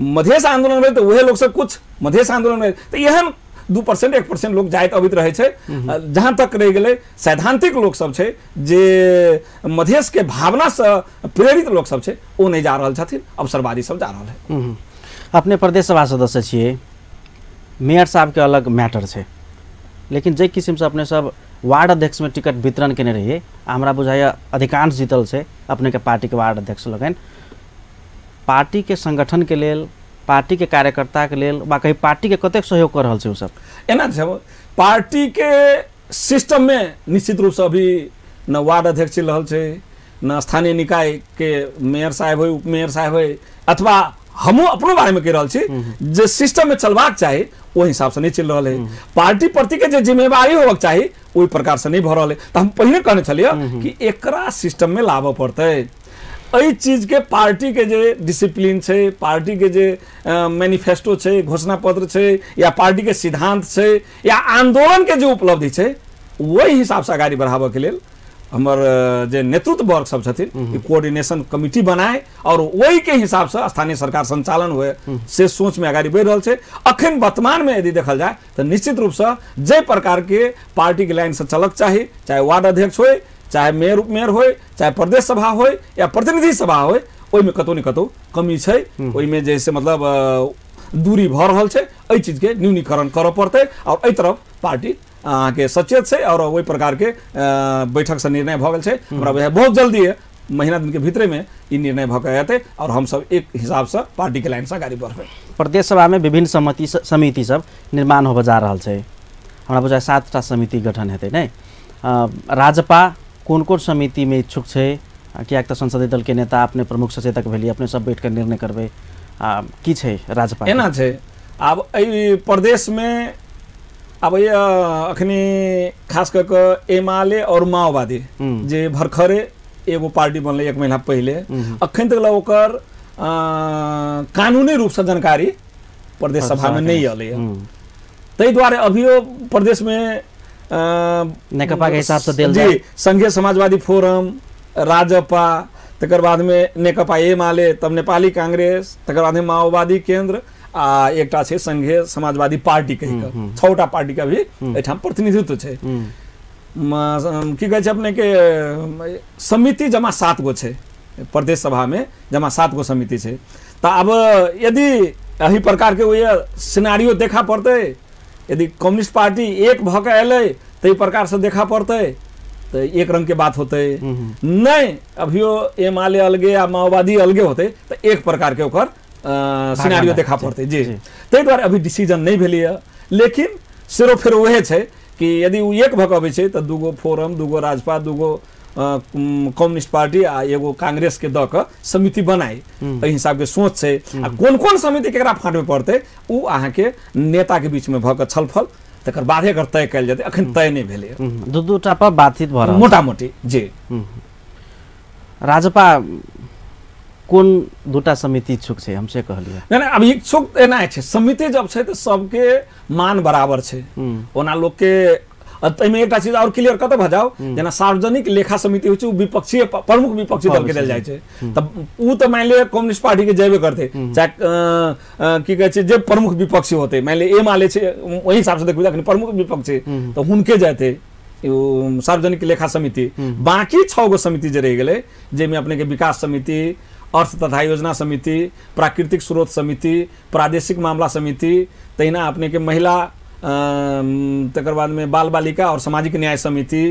B: मधेश आंदोलन में तो वह लोग सब कुछ मधेश आंदोलन में, तो एहन 2% 1% लोग जाइत अबित रहे छै। जहां तक रह गए सैद्धांतिक लोग सब छै जे मधेश के भावना से प्रेरित लोग सब छै, वो नहीं जा रहल छथिन, अवसरवादी सब जा रहल है।
A: अपने प्रदेश सभा सदस्य छियै, मेयर साहब के अलग मैटर छै, लेकिन जे किस्म से अपने सब वार्ड अध्यक्ष में टिकट वितरण केने रहिए, हमरा बुझाइया अधिकांश जीतल छै अपने के पार्टी के वार्ड अध्यक्ष लगन। पार्टी के संगठन के लेल, पार्टी के कार्यकर्ता के लेल वा कहीं पार्टी के कतेक सहयोग कर रहल छै उ सब?
B: एना छै पार्टी के सिस्टम में निश्चित रूप से अभी न वार्ड अध्यक्ष चल रहल छै, न स्थानीय निकाय के मेयर साहब हो, उप मेयर साहब हो, अथवा हमहूँ अपनो बारे में कह रहल छी जे सिस्टम में चलबाक चाही ओहि हिसाब से नहीं चल रहा है। पार्टी प्रति के जे जिम्मेवारी होबाक चाही ओहि प्रकार से नहीं भ रहा है। तो हम पहले कहने छलिए कि एकरा सिस्टम में लाबऽ पड़ते। एहि चीज के पार्टी के जे डिसिप्लिन छै, पार्टी के जे मैनिफेस्टो छै, घोषणा पत्र छै, या पार्टी के सिद्धांत छै, या आंदोलन के जो उपलब्धि छै, वही हिसाब से आगाड़ी बढ़ाबऽ के लेल हमर जे नेतृत्व वर्ग सब छथिन कोऑर्डिनेशन कमिटी बनाए और वही के हिसाब से स्थानीय सरकार संचालन हुए से सोच में आगाड़ी बढ़ रहल छै। अखन वर्तमान में यदि देखल जाए तो निश्चित रूप से जे प्रकार के पार्टी के लाइन से चलक चाही, चाहे वार्ड अध्यक्ष हो, चाहे मेयर उपमेयर हो, चाहे प्रदेश सभा हो या प्रतिनिधि सभा हो, ओहि में कतौ न कतौ कमी छै। ओहि में जैसे मतलब दूरी भ रहल छै, एहि चीज के न्यूनीकरण करऽ पड़तै और एहि तरफ पार्टी के सचेत छै और वही प्रकार के बैठक से निर्णय भ गेल छै। हमरा बहुत जल्दी है, महीना दिन के भीतर में ई निर्णय भ के आते और हम सब एक हिसाब से पार्टी के लाइन से आगे बढ़बे।
A: प्रदेश सभा में विभिन्न समिति सब निर्माण होबे जा रहल छै, हमरा बुझाय 7टा समिति गठन हेतै नै? राजपा कोन कोन समिति में इच्छुक छै? कियाक त संसदीय दल के नेता अपने प्रमुख सचेतक भेलिए, अपने सब बैठ कर निर्णय करबे, की छै राजपा?
B: एना छै आब एहि प्रदेश में अब ये अखनी खास करके एमाले और माओवादी जे भरखरे एगो पार्टी बनले 1 महीना पहले, अखन तक ओकर कानूनी रूप से जानकारी प्रदेश सभा में नहीं अलै। ताहि दुआरे अभियो प्रदेश में
A: नेकपा के हिसाब से देल
B: जी संघीय समाजवादी फोरम, राजपा, तकर बाद में नेकपा एमाले, तब नेपाली कांग्रेस, तकर बाद में माओवादी केंद्र आ एकटा छै संघीय समाजवादी पार्टी कहि के 6टा पार्टी का भी एठाम प्रतिनिधित्व छै। की कहै छै अपने के समिति जमा 7 गो छै प्रदेश सभा में, जमा 7 गो समिति छै। तो अब यदि एही प्रकार के वही सिनारियो देखा पड़ते, यदि कम्युनिस्ट पार्टी एक भऽ के अयलै ताहि प्रकार से देखा पड़ते तो एक रंग के बात होते, नहीं अभियो एमाले अलगे या माओवादी अलगे होते तो एक प्रकार के ओकर सिनारियो देखा पड़ते जी। ताहि दुआरे अभी डिसीजन नहीं भेलै है, लेकिन सिरो फेर वह छै कि यदि वो एक भऽ के अबै छै तो 2 गो फोरम, 2 गो राजपा, 2 गो कम्युनिस्ट पार्टी आ एगो कांग्रेस के द के समिति बनाई, एहि हिसाब के सोच छै। आ कोन कोन समिति केकरा फाट में पड़ते उ अहाँ के नेता के बीच में भऽ के छलफल तकर बाद एकर तय कयल जेतै, अखन तय नहि भेलै।
A: 2-2टा पर बातचीत भऽ रहल
B: मोटा मोटी जी।
A: राजपा कोन 2टा समिति इच्छुक छै हमसे कहलिए?
B: नहीं अब इच्छुक एना छै, समिति जब छै तो सबके मान बराबर छै। ओना लोग के एहिमे एकटा चीज और क्लियर कतऽ भऽ जाओ, जेना सार्वजनिक लेखा समिति होइ छै उ विपक्षीय प्रमुख विपक्षी दल के देल जाइ छै, तब उ तऽ मान लिअ कम्युनिस्ट पार्टी के जेबे करते, चाहे की कहै छै जे प्रमुख विपक्षी होते, मान लिअ एमाले छै ओहि हिसाब से देखबै अखन प्रमुख विपक्षी तो हुनके जेतै सार्वजनिक लेखा समिति। बाकी 6 गो समिति जे रहि गेलै, जाहिमे अपने के विकास समिति, अर्थ तथा योजना समिति, प्राकृतिक स्रोत समिति, प्रादेशिक मामला समिति, तहिना अपने के महिला, तकर बाद में बाल बालिका और सामाजिक न्याय समिति,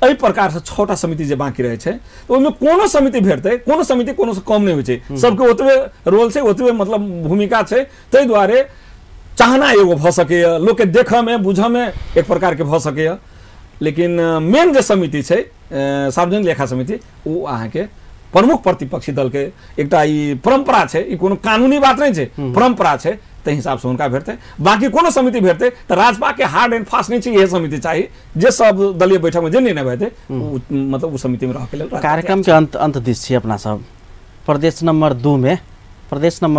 B: एहि प्रकार से 6टा समिति जे बाकी रहे छै तो ओहिमे कोनो समिति भेटतै, कोनो समिति कोनो से कम नहीं होइ छै, सबके ओतबे रोल छै, ओतबे मतलब भूमिका छै। ताहि दुआरे चाहना एगो भऽ सकैए, लोग के देखऽ में बुझऽ में एक प्रकार के भऽ सकैए, लेकिन मेन जे समिति छै सार्वजनिक लेखा समिति उ अहाँ के प्रमुख प्रतिपक्षी दल के एकटा ई परंपरा छै, ई कोनो कानूनी बात नहीं छै, परंपरा छै, ताहि हिसाब से हुनका भेटतै। बाकी कोनो समिति भेटतै तो राजपा के हार्ड एंड फास्ट नहीं छै, यह समिति चाहिए जे सब दलीय बैठक में जे निर्णय भेटै मतलब उ समिति में रह के लेल।
A: कार्यक्रम के अंत दिस छी अपना सब। प्रदेश नंबर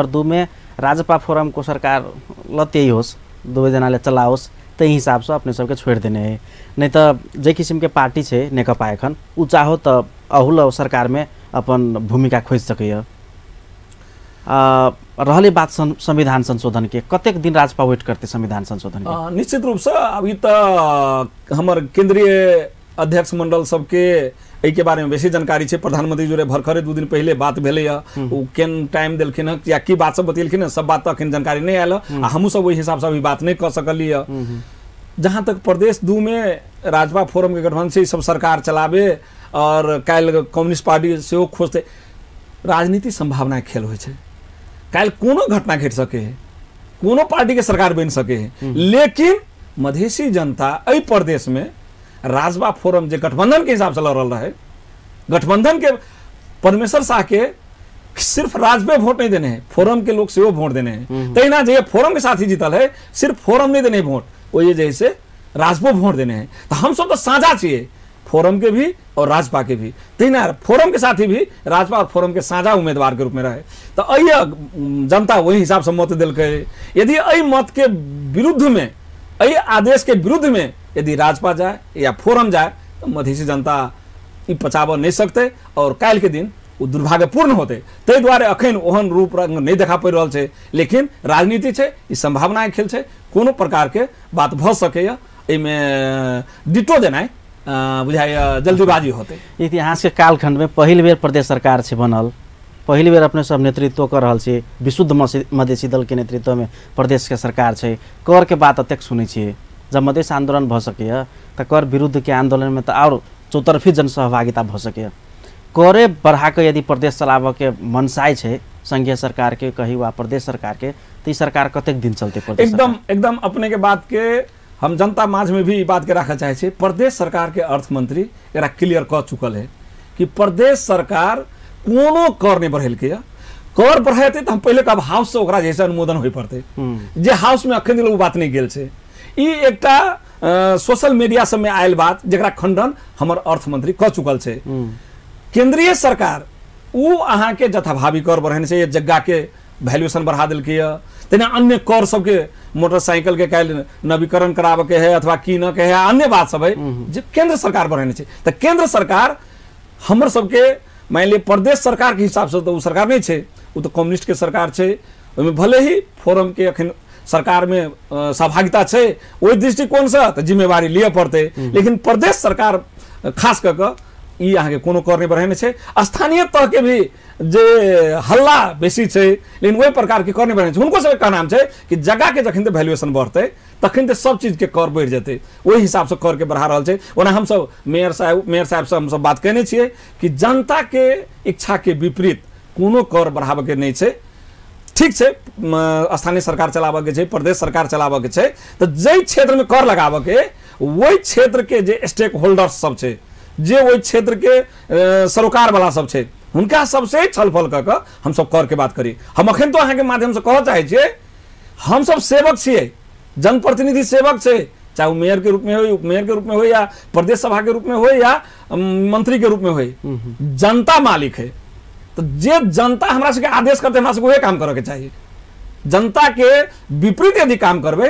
A: 2 में राजपा फोरम को सरकार लते होस, 2 जनाले चलाओस, ताहि हिसाब से अपने सबके छोड़ देने है। नहीं तो जे किस्म के पार्टी छै नेकपा एखन उ चाहो तो अहुल सरकार में अपन भूमिका खोज सकैए। रहले बात संविधान संशोधन के, कतेक दिन राजपा वेट करते संविधान संशोधन के?
B: निश्चित रूप से अभी तो हमर केंद्रीय अध्यक्ष मंडल सबके एहि के बारे में बेसी जानकारी छै। प्रधानमंत्री जोरे भरखरे 2 दिन पहले बात भेलै है, ओ केन टाइम देलखिन है या की बात सब बतेलखिन है, सब बात तो अखन जानकारी नहीं आयल है, हमहूँ सब ओहि हिसाब से अभी बात नहीं कर सकली है। जहाँ तक प्रदेश 2 में राजपा फोरम के गठबंधन से सब सरकार चलाबे और काल्हि कम्युनिस्ट पार्टी से खोजते, राजनीति संभावना खेल होइ छै, काल्हि कोनो घटना घट सके है, कोनो पार्टी के सरकार बन सके है, लेकिन मधेसी जनता एहि प्रदेश में राजपा फोरम जे गठबंधन के हिसाब से लड़ल रहे, गठबंधन के परमेश्वर शाह के सिर्फ राजपा वोट नहीं देने हैं, फोरम के लोग से वो वोट देने हैं। तहिना जे फोरम के साथ ही जीतल है, सिर्फ फोरम नहीं देने वोट, वो ये जैसे राजपा वोट देने हैं। तो हम सब तो साझा चाहिए, फोरम के भी और राजपा के भी, तहिना फोरम के साथ ही भी राजपा और फोरम के साझा उम्मीदवार के रूप में रहे। तो जनता वही हिसाब से मत दिलकै। यदि एहि मत के विरुद्ध में, एहि आदेश के विरुद्ध में यदि राजपा जाए या फोरम जाए तो मधेसी जनता ई पचाबऽ नहीं सकते और काल्हि के दिन वो दुर्भाग्यपूर्ण होते। ताहि दुआरे अखन ओहन रूप रंग नहीं देखा पड़ि रहल छै, लेकिन राजनीति छै, ई संभावना खेल छै, कोनो प्रकार के बात भऽ सकैए, एहिमे डिटो देनाइ बुझाइए जल्दीबाजी होते।
A: इतिहास के कालखंड में पहिल बेर प्रदेश सरकार छै बनल, पहिल बेर अपने सब नेतृत्व कर रहल छी, विशुद्ध मधेसी दल के नेतृत्व में प्रदेश के सरकार छै। कर के बात अतेक सुनै छियै, जब मधेश आंदोलन भऽ सकैए तो कर विरुद्ध के आंदोलन में तो और चौतरफी जनसहभागिता भऽ सकैए। करे बढ़ा के यदि प्रदेश चलाबऽ के मनसाय छै संघीय सरकार के कही वा प्रदेश सरकार के, तो सरकार कतेक दिन चलते?
B: एकदम अपने के बात के हम जनता माझ में भी बात के रखा चाहे छे। प्रदेश सरकार के अर्थ मंत्री एकरा क्लियर कह चुकल है कि प्रदेश सरकार कोनो कर नहीं बढ़ेलकै, कर बढ़ेते तो हम पहले कब हाउस से ओकरा जैसे अनुमोदन हो पड़ते, जे हाउस में अखन वो बात नहीं गेल छै। ई एकटा सोशल मीडिया सब में आयल बात जरा खंडन हमर अर्थ मंत्री कह चुकल छै। केंद्रीय सरकार उ अहाँ के जथाभावी कर बढ़ेने से जगह के वैल्यूएशन बढ़ा दिलकै तेना अन्य कर सबके मोटरसाइकिल के काल्हि नवीकरण कराबे के है अथवा कीन के है अन्य बात सब है जे केंद्र सरकार बढ़ेने छै। त केंद्र सरकार हमर सबके मान ली प्रदेश सरकार के हिसाब से तो सरकार नहीं छै, वो तो कम्युनिस्ट के सरकार छै। ओहिमे भले ही फोरम के अखन सरकार में सहभागिता छै, ओहि दृष्टिकोण से तो जिम्मेवारी लिए पड़ते, लेकिन प्रदेश सरकार खास करके ई अहाँ के कोनो कर नहीं बढ़ेने छै। स्थानीय तह के भी जे हल्ला बेसी छै लेकिन वही प्रकार के कर नहीं बढ़ेने छै। हुनको सबके कहनाम छै कि जगह के जखन वैल्यूएशन बढ़ते तखन सब चीज के कर बढ़ जेते, वही हिसाब से कर के बढ़ा रहल छै। ओना हम सब मेयर साहब से हम सब बात कहने छियै कि जनता के इच्छा के विपरीत कोनो कर बढ़ाबे के नहीं छै। ठीक छै, स्थानीय सरकार चलाबे के छै, प्रदेश सरकार चलाबे के छै, तो जे क्षेत्र में कर लगाबे के वही क्षेत्र के जे स्टेक होल्डर्स सब छै, जे वही क्षेत्र के सरोकार वाला सब छै, हुनका सबसे छलफल क के हम सब कर के बात करी। हम अखन तो अहाँ के माध्यम से कह चाहे छियै हम सब सेवक छियै, जनप्रतिनिधि सेवक छै, चाहे वो मेयर के रूप में हो, उपमेयर के रूप में हो, या प्रदेश सभा के रूप में हो, या मंत्री के रूप में हो, जनता मालिक है। तो जे जनता हमरा सबके आदेश करते हमरा सबके वही काम करे के चाहिए। जनता के विपरीत यदि काम करबे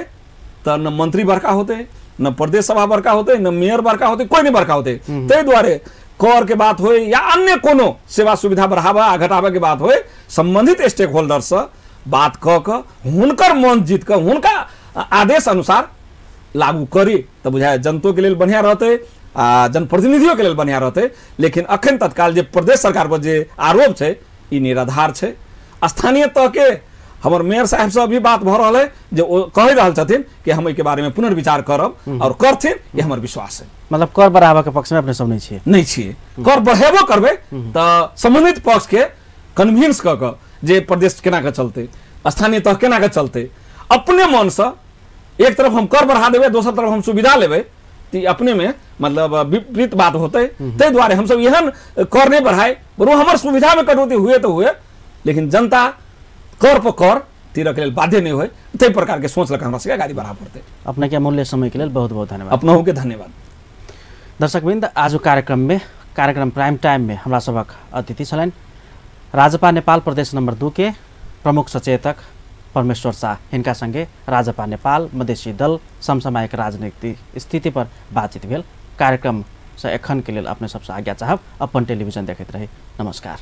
B: तो न मंत्री बड़का होते, न प्रदेश सभा बड़का होते, न मेयर बड़का होते, कोई नहीं बड़का होते। तै द्वारे कर के बात हो या अन्य कोनो सेवा सुविधा बढ़ावा आ घटावा के बात हो, संबंधित स्टेक होल्डर से बात क के हुनकर मन जीत के हुनका आदेश अनुसार लागू करी तो बुझाए जनतो के लिए बढ़िया रहते, जनप्रतिनिधियों के लिए बढ़िया रहते। लेकिन अखन तत्काल जे प्रदेश सरकार पर जे आरोप छै ई निराधार छै। स्थानीय तह के हमर मेयर साहब से अभी बात भ रहा है जो कह रहल छथिन कि हम के बारे में पुनर्विचार करब और करथिन, ये हमर विश्वास है।
A: मतलब कर बढ़ावा के पक्ष में अपने सब नहीं छियै
B: कर बढ़ेबो करबे तो संबंधित पक्ष के कन्विंस क के जे प्रदेश केना के चलते, स्थानीय तह केना के चलते, अपने मन से एक तरफ हम कर बढ़ा देवे, दोसर तरफ हम सुविधा लेवे, तो अपने में मतलब विपरीत बात होते। तै द्वारे हम सब एहन कर नहीं बढ़ाए, वो हमर सुविधा में कटौती हुए तो हुए, लेकिन जनता कर पर कर तीर के लिए बाध्य नहीं हुए। तै प्रकार के सोच लगा हमरा सबके गाड़ी बढ़ा पड़ते।
A: अपने के अमूल्य समय के लिए बहुत बहुत धन्यवाद।
B: अपनों के धन्यवाद।
A: दर्शकवृन्द, आज कार्यक्रम प्राइम टाइम में हमरा सबक अतिथि छलनि राजपा नेपाल प्रदेश नंबर 2 के प्रमुख सचेतक परमेश्वर शाह। हिनका संगे राजपा नेपाल मधेसी दल समसामयिक राजनीतिक स्थिति पर बातचीत भेल। कार्यक्रम से एखन के लिए अपने सबसे आज्ञा चाहब। अपन टेलीविजन देखैत रही। नमस्कार।